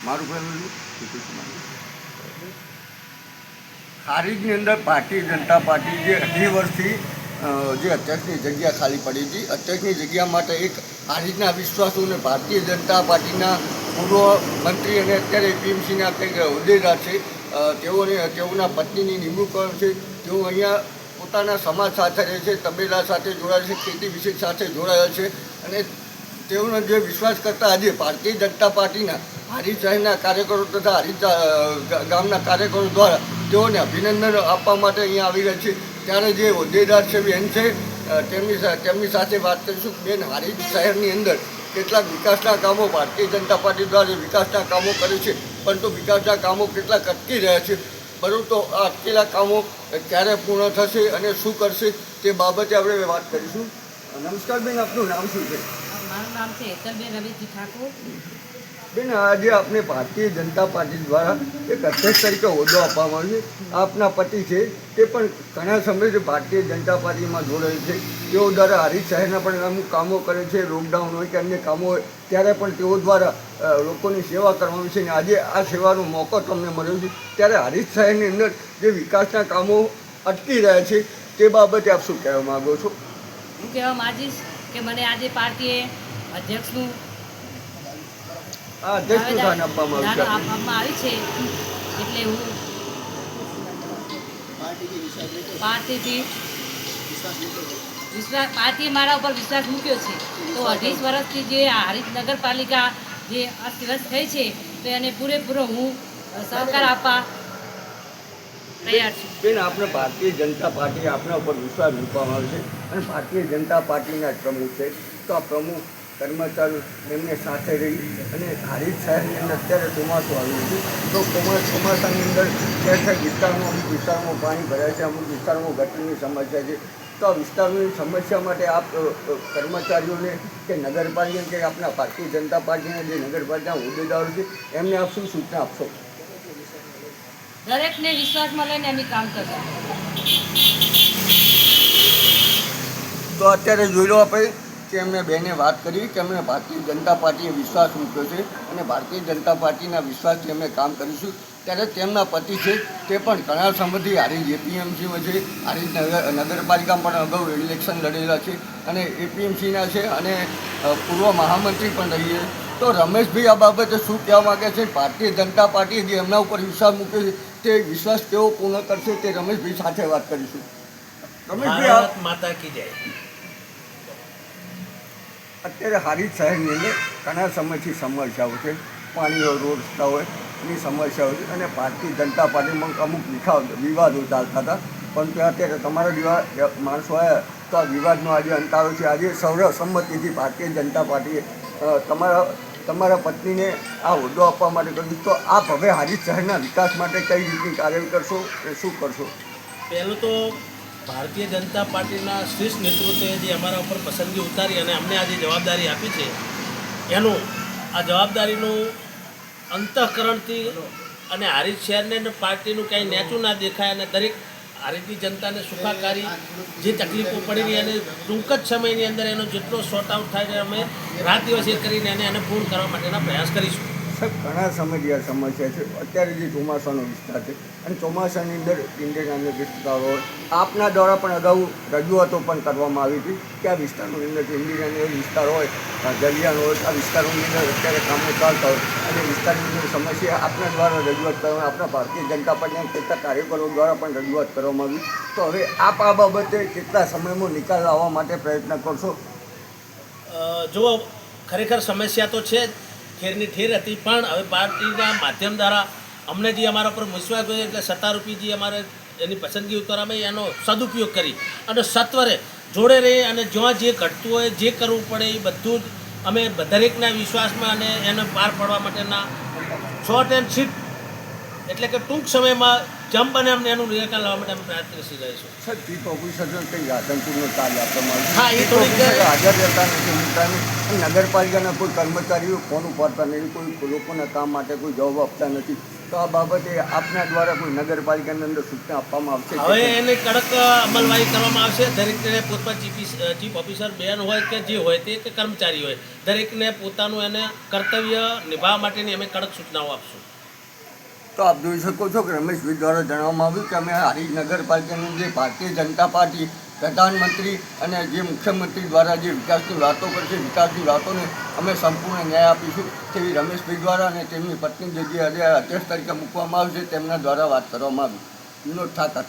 મારું પહેલું ખારીજની અંદર ભારતીય જનતા પાર્ટી જે 18 વર્ષથી જે અધ્યક્ષની જગ્યા ખાલી પડી હતી, અધ્યક્ષની જગ્યા માટે એક ખારીજના વિશ્વાસોને ભારતીય જનતા પાર્ટીના પૂર્વ મંત્રી અને અત્યારે એપીએમસીના કંઈક હોદ્દેદાર છે, તેઓના પત્નીની નિમણૂક કરે છે. તેઓ અહીંયા પોતાના સમાજ સાથે રહે છે, તબેલા સાથે જોડાયેલ છે, ખેતી વિષય સાથે જોડાયેલ છે અને તેઓનો જે વિશ્વાસ કરતા આજે ભારતીય જનતા પાર્ટીના હારીજ શહેરના કાર્યકરો તથા હારીજ ગામના કાર્યકરો દ્વારા તેઓને અભિનંદન આપવા માટે અહીંયા આવી રહ્યા છે. ત્યારે જે હોદ્દેદાર છે બેન છે, તેમની સાથે વાત કરીશું. બેન, હારીજ શહેરની અંદર કેટલાક વિકાસના કામો ભારતીય જનતા પાર્ટી દ્વારા વિકાસના કામો કરે છે, પરંતુ વિકાસના કામો કેટલાક અટકી રહ્યા છે. બરાબર, તો આ અટકેલા કામો ક્યારે પૂર્ણ થશે અને શું કરશે તે બાબતે આપણે વાત કરીશું. નમસ્કાર બેન, આપનું નામ શું છે? મારું નામ છે હેતલબેન રમેશજી ઠાકોર. બેન, આજે આપને ભારતીય જનતા પાર્ટી દ્વારા એક અધ્યક્ષ તરીકે હોદ્દો આપવામાં આવ્યો છે. આપના પતિ છે તે પણ ઘણા સમયથી ભારતીય જનતા પાર્ટીમાં જોડાયેલ છે. તેઓ દ્વારા હારીજ શહેરના પણ અમુક કામો કરે છે, લોકડાઉન હોય કે અન્ય કામો હોય ત્યારે પણ તેઓ દ્વારા લોકોની સેવા કરવામાં છે અને આજે આ સેવાનો મોકો તમને મળ્યો છે. ત્યારે હારીજ શહેરની અંદર જે વિકાસના કામો અટકી રહ્યા છે તે બાબતે આપ શું કહેવા માગો છો? હું કહેવા માંગીશ કે મને આજે પાર્ટીએ અધ્યક્ષનું અધ્યક્ષનું સ્થાન આપવામાં આવી છે, એટલે હું પાર્ટીએ મારા ઉપર વિશ્વાસ મૂક્યો છે. તો 28 વર્ષથી જે હારીજ નગરપાલિકા જે અસ્તવ્યસ્ત થઈ છે તો એને પૂરેપૂરો હું સહકાર આપવા તૈયાર છું. બેન, આપણે ભારતીય જનતા પાર્ટી આપણા ઉપર વિશ્વાસ મૂકવામાં આવે છે અને ભારતીય જનતા પાર્ટીના પ્રમુખ છે, તો આ પ્રમુખ કર્મચારીઓ એમને સાથે રહી અને હારીજ શહેરની અંદર અત્યારે ચોમાસું આવ્યું છે, તો ચોમાસાની અંદર ક્યાંક વિસ્તારમાં અમુક વિસ્તારમાં પાણી ભરાય છે, અમુક વિસ્તારમાં ગટરની સમસ્યા છે. તો આ વિસ્તારની સમસ્યા માટે આપ કર્મચારીઓને કે નગરપાલિકા કે આપણા ભારતીય જનતા પાર્ટીના જે નગરપાલિકાના હોદ્દેદારો છે એમને આપ શું સૂચના આપશો? દરેકને વિશ્વાસમાં લઈને અમે કામ કરશું. તો અત્યારે જોઈ લો આપણે કે એમને બેને વાત કરી કે એમને ભારતીય જનતા પાર્ટીએ વિશ્વાસ મૂક્યો છે અને ભારતીય જનતા પાર્ટીના વિશ્વાસથી અમે કામ કરીશું. ત્યારે તેમના પતિ છે તે પણ ઘણા સમયથી હારીજ એપીએમસીમાં છે, હારીજ નગરપાલિકામાં પણ અગાઉ ઇલેક્શન લડેલા છે અને એપીએમસીના છે અને પૂર્વ મહામંત્રી પણ રહીએ. તો રમેશભાઈ આ બાબતે શું કહેવા માગે છે? ભારતીય જનતા પાર્ટીએ જે એમના ઉપર વિશ્વાસ મૂક્યો છે તે વિશ્વાસ કેવો પૂર્ણ કરશે તે રમેશભાઈ સાથે વાત કરીશું. રમેશભાઈ, માતા કી જય. અત્યારે હારીજ શહેરની અંદર ઘણા સમયથી સમસ્યાઓ છે, પાણી હોય, રોડ રસ્તા હોય એની સમસ્યાઓ છે અને ભારતીય જનતા પાર્ટીમાં અમુક વિવાદો ચાલતા હતા, પરંતુ અત્યારે તમારા માણસો આવ્યા તો આ વિવાદનો આજે અંત આવ્યો છે. આજે સર્વસંમતિથી ભારતીય જનતા પાર્ટીએ તમારા પત્નીને આ હોદ્દો આપવા માટે કર્યું. તો આપ હવે હારીજ શહેરના વિકાસ માટે કઈ રીતની કાર્ય કરશો અને શું કરશો? પહેલું તો ભારતીય જનતા પાર્ટીના શ્રેષ્ઠ નેતૃત્વએ જે અમારા ઉપર પસંદગી ઉતારી અને અમને આજે જવાબદારી આપી છે, એનું આ જવાબદારીનું અંતઃકરણથી અને હારીજ શહેરને પાર્ટીનું કાંઈ નેચું ના દેખાય અને દરેક હારીજની જનતાને સુખાકારી જે તકલીફો પડી રહી અને ટૂંક જ સમયની અંદર એનો જેટલો સોર્ટ આઉટ થાય અમે રાત દિવસ એ કરીને એને પૂર્ણ કરવા માટેના પ્રયાસ કરીશું. સાહેબ, ઘણા સમયથી આ સમસ્યા છે. અત્યારે જે ચોમાસાનો વિસ્તાર છે અને ચોમાસાની અંદર ઇન્ડિયન વિસ્તાર હોય, આપના દ્વારા પણ અગાઉ રજૂઆતો પણ કરવામાં આવી હતી કે આ વિસ્તારની અંદર ઇન્ડિયન વિસ્તાર હોય, દરિયાનો હોય, આ વિસ્તારોની અંદર અત્યારે કામો ચાલતા હોય અને વિસ્તારની અંદર સમસ્યા આપના દ્વારા રજૂઆત કરવામાં, આપણા ભારતીય જનતા પાર્ટીના કેટલાક કાર્યકરો દ્વારા પણ રજૂઆત કરવામાં આવી. તો હવે આપ આ બાબતે કેટલા સમયમાં નિકાલ લાવવા માટે પ્રયત્ન કરશો? જુઓ, ખરેખર સમસ્યા તો છે જ, ઠેરની ઠેર હતી, પણ હવે પાર્ટીના માધ્યમ દ્વારા અમને જે અમારા પર વિશ્વાસ હોય એટલે સત્તારૂપી જે અમારે એની પસંદગી ઉતારવામાં એનો સદુપયોગ કરી અને સત્વરે જોડે રહી અને જ્યાં જે ઘટતું હોય, જે કરવું પડે એ બધું જ અમે દરેકના વિશ્વાસમાં અને એને પાર પાડવા માટેના શોર્ટ એન્ડ સ્વીટ એટલે કે ટૂંક સમયમાં જેમ બને અમને એનું નિરાકરણ લાવવા માટે અમે પ્રયત્નશીલ રહીશું. સર, ચીફ ઓફિસર કંઈ આતંકપૂર્ણ કાર્ય આપવામાં હા, એ થોડીક હાજર રહેતા નથી. નગરપાલિકાના કોઈ કર્મચારીઓ ફોન ઉપાડતા નથી, કોઈ લોકોના કામ માટે કોઈ જવાબ આપતા નથી. તો આ બાબતે આપના દ્વારા કોઈ નગરપાલિકાની અંદર સૂચના આપવામાં આવશે કે હવે એને કડક અમલવારી કરવામાં આવશે. દરેકને પોતપોતાના ચીફ ઓફિસર બેન હોય કે જે હોય તે કે કર્મચારી હોય, દરેકને પોતાનું એને કર્તવ્ય નિભાવવા માટેની અમે કડક સૂચનાઓ આપશું. તો આપ જોઈ શકો છો કે રમેશભાઈ દ્વારા જણાવવામાં આવ્યું કે અમે હારીજ નગરપાલિકાની જે ભારતીય જનતા પાર્ટી પ્રધાનમંત્રી અને જે મુખ્યમંત્રી દ્વારા જે વિકાસની વાતો કરશે, વિકાસની વાતોને અમે સંપૂર્ણ ન્યાય આપીશું તેવી રમેશભાઈ દ્વારા અને તેમની પત્ની જે અધ્યક્ષ તરીકે મૂકવામાં આવશે તેમના દ્વારા વાત કરવામાં આવી. વિનોદ ઠાકર.